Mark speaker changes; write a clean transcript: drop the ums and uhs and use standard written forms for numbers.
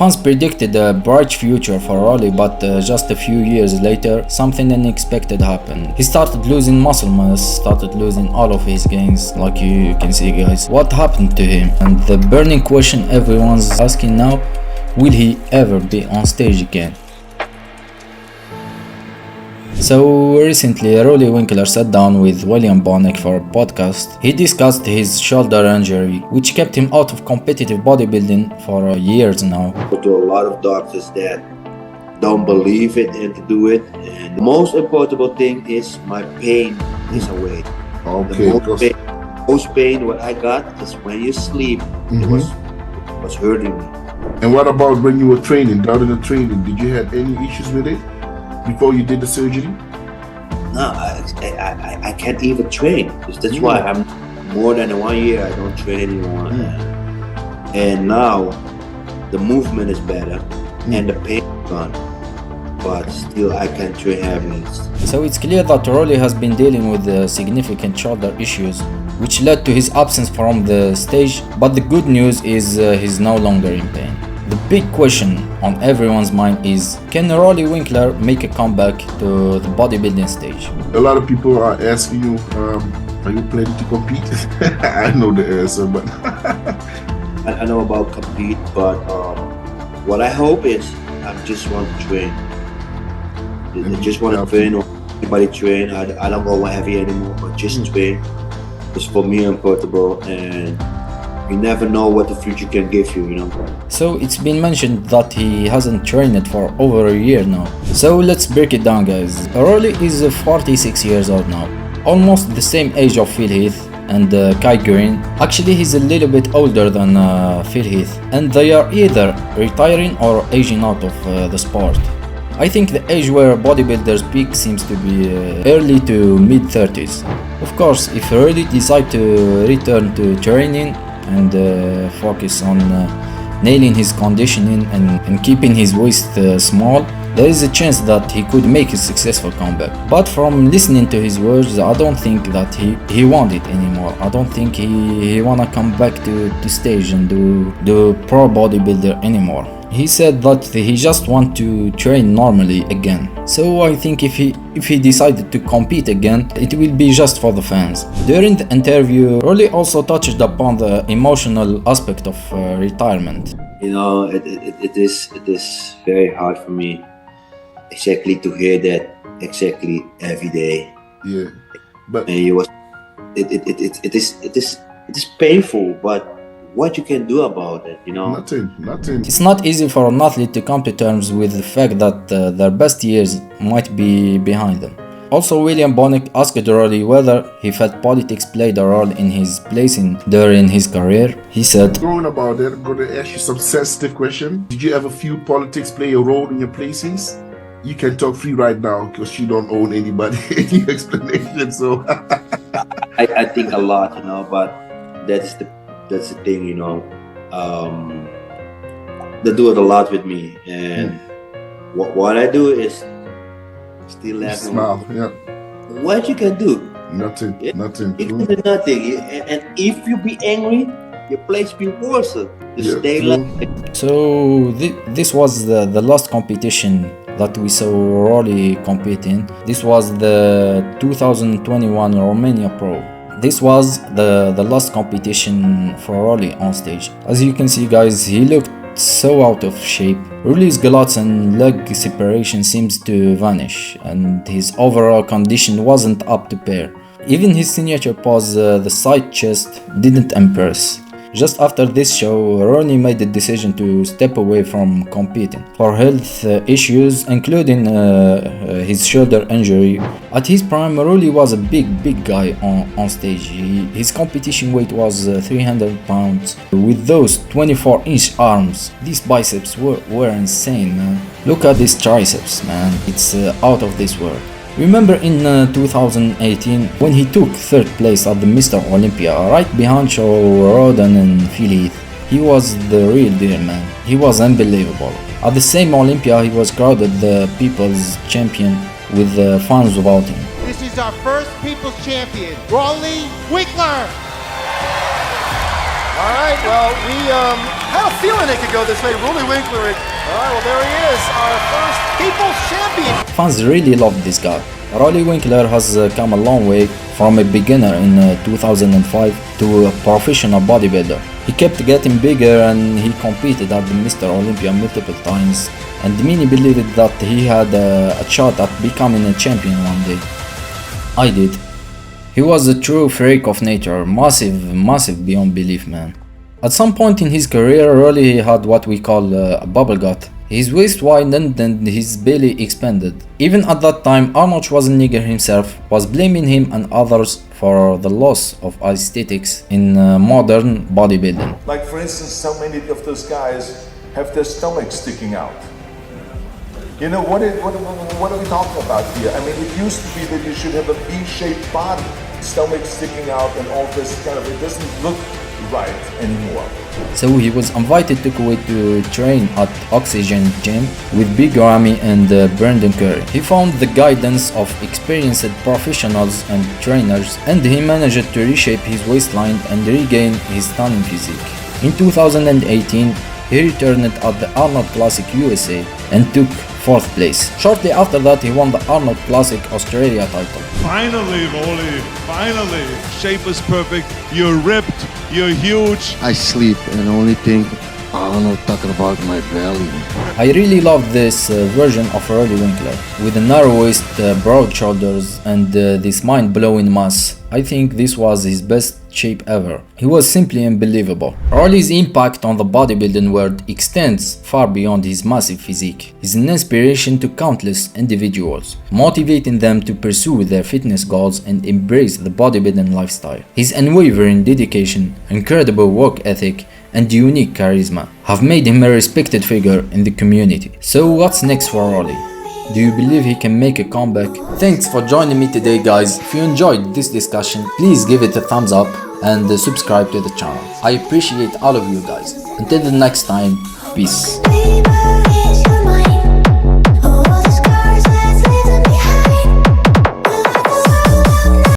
Speaker 1: Fans predicted a bright future for Roelly, but just a few years later, something unexpected happened. He started losing muscle mass, started losing all of his gains, like you can see guys. What happened to him? And the burning question everyone's asking now, will he ever be on stage again? So recently, Roelly Winklaar sat down with William Bonnick for a podcast. He discussed his shoulder injury, which kept him out of competitive bodybuilding for years now.
Speaker 2: To a lot of doctors that don't believe it and to do it. And the most important thing is my pain is away.
Speaker 3: Okay.
Speaker 2: The most pain what I got is when you sleep. It was hurting me.
Speaker 3: And what about when you were training, down in the training? Did you have any issues with it before you did the surgery?
Speaker 2: No, I can't even train. That's why I'm more than 1 year I don't train anymore. And now the movement is better and the pain is gone. But still I can't train heavily.
Speaker 1: So it's clear that Roelly has been dealing with significant shoulder issues, which led to his absence from the stage. But the good news is he's no longer in pain. The big question on everyone's mind is, can Roelly Winklaar make a comeback to the bodybuilding stage?
Speaker 3: A lot of people are asking you, are you planning to compete? I know the answer, but
Speaker 2: I know about compete, but what I hope is I just want to train. I just want to train, or anybody train. I don't go heavy anymore, but just train. It's for me important, and you never know what the future can give you, you know.
Speaker 1: So it's been mentioned that he hasn't trained for over a year now. So let's break it down guys. Roelly is 46 years old now, almost the same age of Phil Heath and Kai Green. Actually he's a little bit older than Phil Heath, and they are either retiring or aging out of the sport. I think the age where bodybuilders peak seems to be early to mid 30s. Of course, if Roelly decides to return to training and focus on nailing his conditioning and keeping his waist small, there is a chance that he could make a successful comeback. But from listening to his words, I don't think that he want it anymore. I don't think he wanna come back to stage and do pro bodybuilder anymore. He said that he just want to train normally again. So I think if he decided to compete again, it will be just for the fans. During the interview, Roelly also touched upon the emotional aspect of retirement.
Speaker 2: You know, it is very hard for me exactly to hear that exactly every day.
Speaker 3: yeah. But
Speaker 2: And it is painful, but what you can do about it, you know?
Speaker 3: nothing.
Speaker 1: It's not easy for an athlete to come to terms with the fact that their best years might be behind them. Also, William Bonnick asked Roelly whether he felt politics played a role in his placing during his career. He said,
Speaker 3: Going about that, I'm going to ask you some sensitive question. Did you ever feel politics play a role in your placings? You can talk free right now because you don't own anybody any explanation. So
Speaker 2: I think a lot, you know, but that's the thing, you know. They do it a lot with me, and what I do is still laughing.
Speaker 3: smile. Yeah.
Speaker 2: What you can do?
Speaker 3: Nothing.
Speaker 2: You
Speaker 3: True.
Speaker 2: can do nothing, and if you be angry, your place be worse. You stay
Speaker 3: true.
Speaker 2: like.
Speaker 1: so this was the last competition that we saw Roelly competing. This was the 2021 Romania Pro. This was the last competition for Roelly on stage. As you can see guys, he looked so out of shape. Roelly's glutes and leg separation seems to vanish, and his overall condition wasn't up to par. Even his signature pose, the side chest, didn't impress. Just after this show, Roelly made the decision to step away from competing for health issues, including his shoulder injury. At his prime, Roelly was a big guy on stage. His competition weight was 300 pounds. With those 24-inch arms, these biceps were insane, man. Look at these triceps, man. It's out of this world. Remember in 2018 when he took third place at the Mr. Olympia, right behind Joe Roden and Phil Heath. He was the real deal, man. He was unbelievable. At the same Olympia, he was crowded the People's Champion with fans voting.
Speaker 4: This is our first People's Champion, Roelly Winklaar. All right, well, we had a feeling it could go this way. Roelly Winklaar. All right, well, there he is, our first People's Champion.
Speaker 1: Fans really love this guy. Roelly Winklaar has come a long way from a beginner in 2005 to a professional bodybuilder. He kept getting bigger and he competed at the Mr. Olympia multiple times, and many believed that he had a shot at becoming a champion one day. I did. He was a true freak of nature, massive beyond belief, man. At some point in his career, Roelly had what we call a bubble gut. His waist widened and his belly expanded. Even at that time, Arnold Schwarzenegger himself was blaming him and others for the loss of aesthetics in modern bodybuilding.
Speaker 5: Like for instance, so many of those guys have their stomachs sticking out. You know, what are we talking about here? I mean, it used to be that you should have a V-shaped body, stomach sticking out and all this kind of, it doesn't look right anymore.
Speaker 1: So he was invited to Kuwait to train at Oxygen Gym with Big Ramy and Brandon Curry. He found the guidance of experienced professionals and trainers, and he managed to reshape his waistline and regain his stunning physique. In 2018, he returned at the Arnold Classic USA and took 4th place. Shortly after that, he won the Arnold Classic Australia title.
Speaker 6: Finally, Roelly, finally. Shape is perfect, you're ripped, you're huge.
Speaker 7: I sleep and only think, Arnold talking about my belly.
Speaker 1: I really love this version of Roelly Winklaar, with a narrow waist, broad shoulders and this mind-blowing mass. I think this was his best shape ever. He was simply unbelievable. Roelly's impact on the bodybuilding world extends far beyond his massive physique. He's an inspiration to countless individuals, motivating them to pursue their fitness goals and embrace the bodybuilding lifestyle. His unwavering dedication, incredible work ethic, and unique charisma have made him a respected figure in the community. So what's next for Roelly? Do you believe he can make a comeback? Thanks for joining me today, guys. If you enjoyed this discussion, please give it a thumbs up and subscribe to the channel. I appreciate all of you guys. Until the next time, peace.